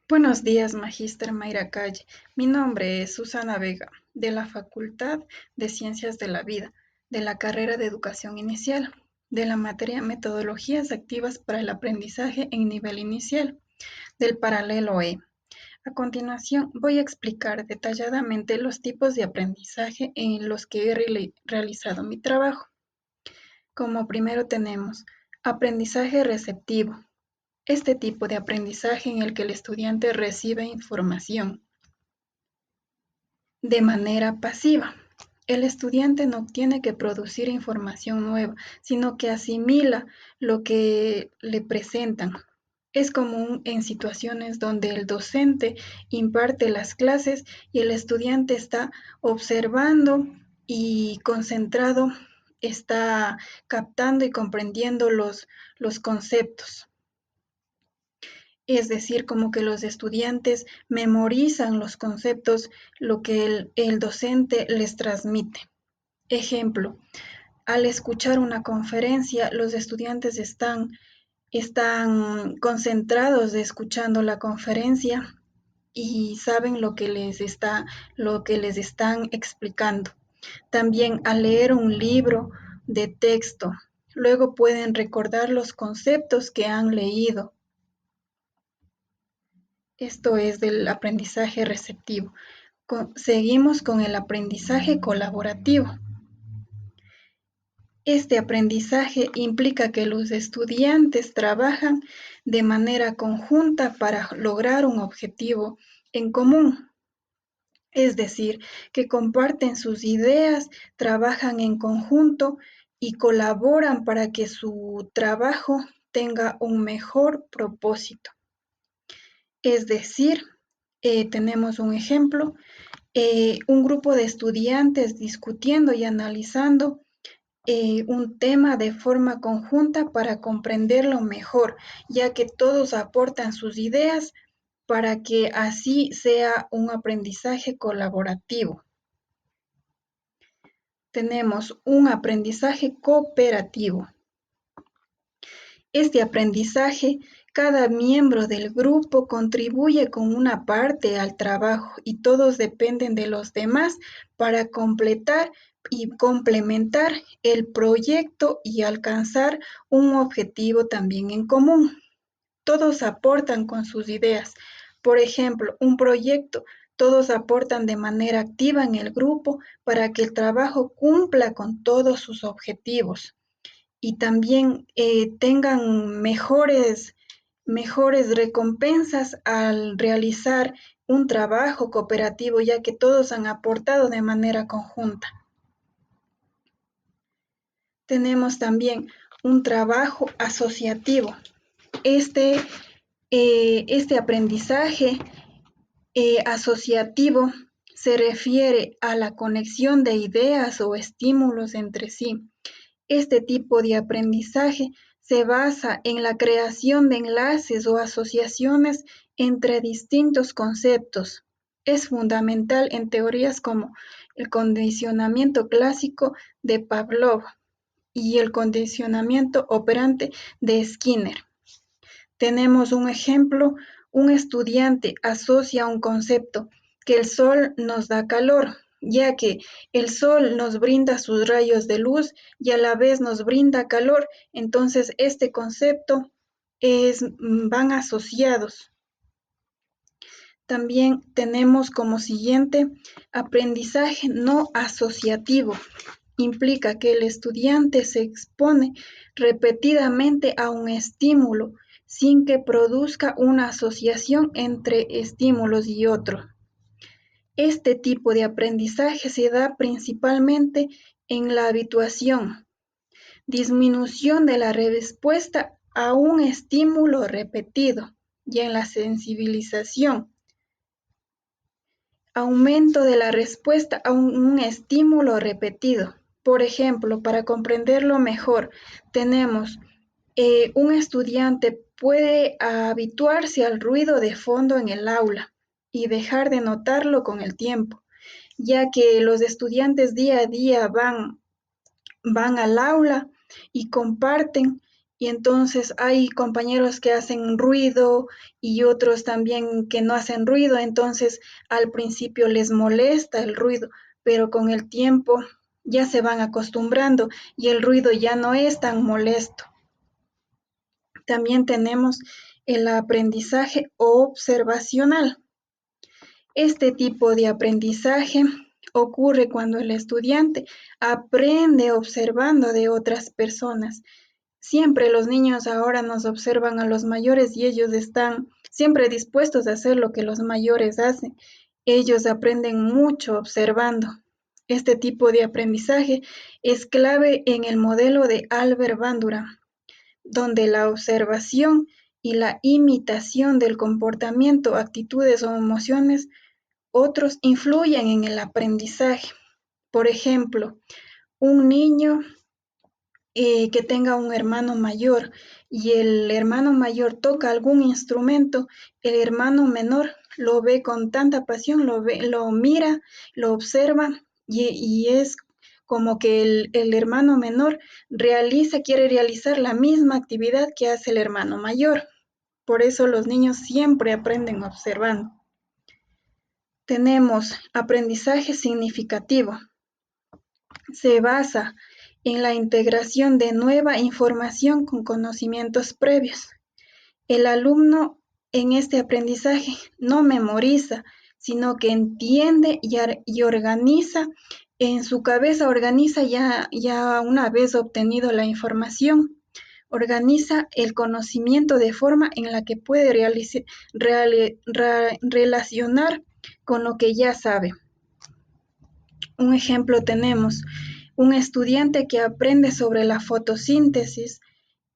Buenos días, Magíster Mayra Calle. Mi nombre es Susana Vega, de la Facultad de Ciencias de la Vida, de la carrera de Educación Inicial, de la materia Metodologías Activas para el Aprendizaje en Nivel Inicial, del paralelo E. A continuación, voy a explicar detalladamente los tipos de aprendizaje en los que he realizado mi trabajo. Como primero tenemos aprendizaje receptivo. Este tipo de aprendizaje en el que el estudiante recibe información de manera pasiva. El estudiante no tiene que producir información nueva, sino que asimila lo que le presentan. Es común en situaciones donde el docente imparte las clases y el estudiante está observando y concentrado, está captando y comprendiendo los conceptos. Es decir, como que los estudiantes memorizan los conceptos, lo que el docente les transmite. Ejemplo, al escuchar una conferencia, los estudiantes están concentrados de escuchando la conferencia y saben lo que les están explicando. También al leer un libro de texto, luego pueden recordar los conceptos que han leído. Esto es del aprendizaje receptivo. Seguimos con el aprendizaje colaborativo. Este aprendizaje implica que los estudiantes trabajan de manera conjunta para lograr un objetivo en común. Es decir, que comparten sus ideas, trabajan en conjunto y colaboran para que su trabajo tenga un mejor propósito. Es decir, tenemos un ejemplo, un grupo de estudiantes discutiendo y analizando un tema de forma conjunta para comprenderlo mejor, ya que todos aportan sus ideas para que así sea un aprendizaje colaborativo. Tenemos un aprendizaje cooperativo. Este aprendizaje, cada miembro del grupo contribuye con una parte al trabajo y todos dependen de los demás para completar y complementar el proyecto y alcanzar un objetivo también en común. Todos aportan con sus ideas. Por ejemplo, un proyecto, todos aportan de manera activa en el grupo para que el trabajo cumpla con todos sus objetivos y también tengan mejores recompensas al realizar un trabajo cooperativo, ya que todos han aportado de manera conjunta. Tenemos también un trabajo asociativo. Este aprendizaje asociativo se refiere a la conexión de ideas o estímulos entre sí. Este tipo de aprendizaje se basa en la creación de enlaces o asociaciones entre distintos conceptos. Es fundamental en teorías como el condicionamiento clásico de Pavlov y el condicionamiento operante de Skinner. Tenemos un ejemplo, un estudiante asocia un concepto, que el sol nos da calor, ya que el sol nos brinda sus rayos de luz y a la vez nos brinda calor, entonces este concepto van asociados. También tenemos como siguiente aprendizaje no asociativo. Implica que el estudiante se expone repetidamente a un estímulo sin que produzca una asociación entre estímulos y otros. Este tipo de aprendizaje se da principalmente en la habituación, disminución de la respuesta a un estímulo repetido y en la sensibilización, aumento de la respuesta a un estímulo repetido. Por ejemplo, para comprenderlo mejor, tenemos un estudiante puede habituarse al ruido de fondo en el aula y dejar de notarlo con el tiempo, ya que los estudiantes día a día van al aula y comparten y entonces hay compañeros que hacen ruido y otros también que no hacen ruido, entonces al principio les molesta el ruido, pero con el tiempo ya se van acostumbrando y el ruido ya no es tan molesto. También tenemos el aprendizaje observacional. Este tipo de aprendizaje ocurre cuando el estudiante aprende observando de otras personas. Siempre los niños ahora nos observan a los mayores y ellos están siempre dispuestos a hacer lo que los mayores hacen. Ellos aprenden mucho observando. Este tipo de aprendizaje es clave en el modelo de Albert Bandura, donde la observación y la imitación del comportamiento, actitudes o emociones otros influyen en el aprendizaje. Por ejemplo, un niño que tenga un hermano mayor y el hermano mayor toca algún instrumento, el hermano menor lo ve con tanta pasión, lo mira, lo observa y es como que el hermano menor quiere realizar la misma actividad que hace el hermano mayor. Por eso los niños siempre aprenden observando. Tenemos aprendizaje significativo. Se basa en la integración de nueva información con conocimientos previos. El alumno en este aprendizaje no memoriza, sino que entiende y organiza, en su cabeza organiza ya una vez obtenido la información, organiza el conocimiento de forma en la que puede relacionar con lo que ya sabe. Un ejemplo tenemos un estudiante que aprende sobre la fotosíntesis,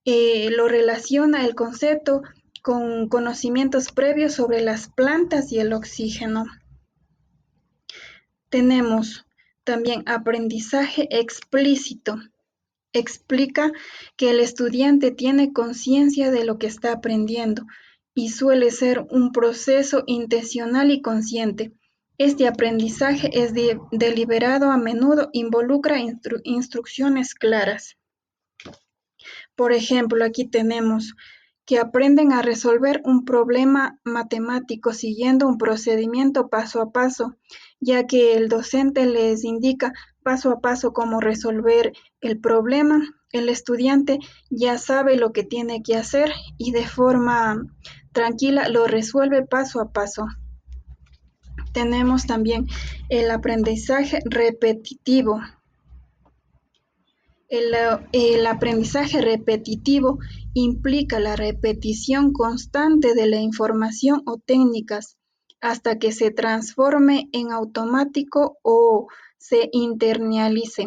lo relaciona el concepto con conocimientos previos sobre las plantas y el oxígeno. Tenemos también aprendizaje explícito. Explica que el estudiante tiene conciencia de lo que está aprendiendo y suele ser un proceso intencional y consciente. Este aprendizaje es deliberado, a menudo involucra instrucciones claras. Por ejemplo, aquí tenemos que aprenden a resolver un problema matemático siguiendo un procedimiento paso a paso, ya que el docente les indica paso a paso cómo resolver el problema. El estudiante ya sabe lo que tiene que hacer y de forma tranquila lo resuelve paso a paso. Tenemos también el aprendizaje repetitivo. El aprendizaje repetitivo implica la repetición constante de la información o técnicas hasta que se transforme en automático o se internalice.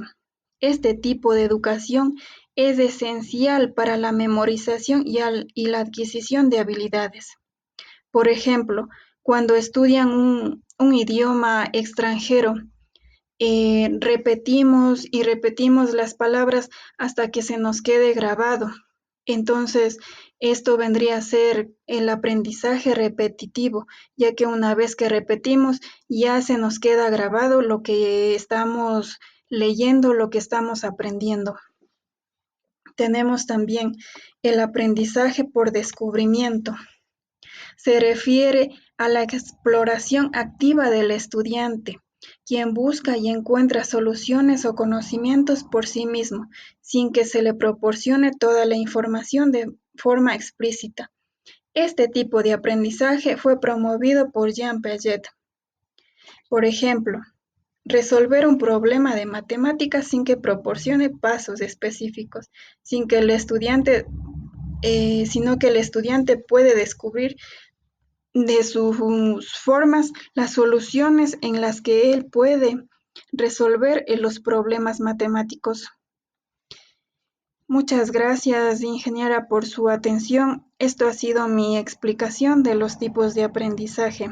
Este tipo de educación es esencial para la memorización y la adquisición de habilidades. Por ejemplo, cuando estudian un idioma extranjero, repetimos y repetimos las palabras hasta que se nos quede grabado. Entonces, esto vendría a ser el aprendizaje repetitivo, ya que una vez que repetimos, ya se nos queda grabado lo que estamos leyendo, lo que estamos aprendiendo. Tenemos también el aprendizaje por descubrimiento. Se refiere a la exploración activa del estudiante, quien busca y encuentra soluciones o conocimientos por sí mismo, sin que se le proporcione toda la información de forma explícita. Este tipo de aprendizaje fue promovido por Jean Piaget. Por ejemplo, resolver un problema de matemáticas sin que proporcione pasos específicos, sino que el estudiante puede descubrir de sus formas las soluciones en las que él puede resolver los problemas matemáticos. Muchas gracias, ingeniera, por su atención. Esto ha sido mi explicación de los tipos de aprendizaje.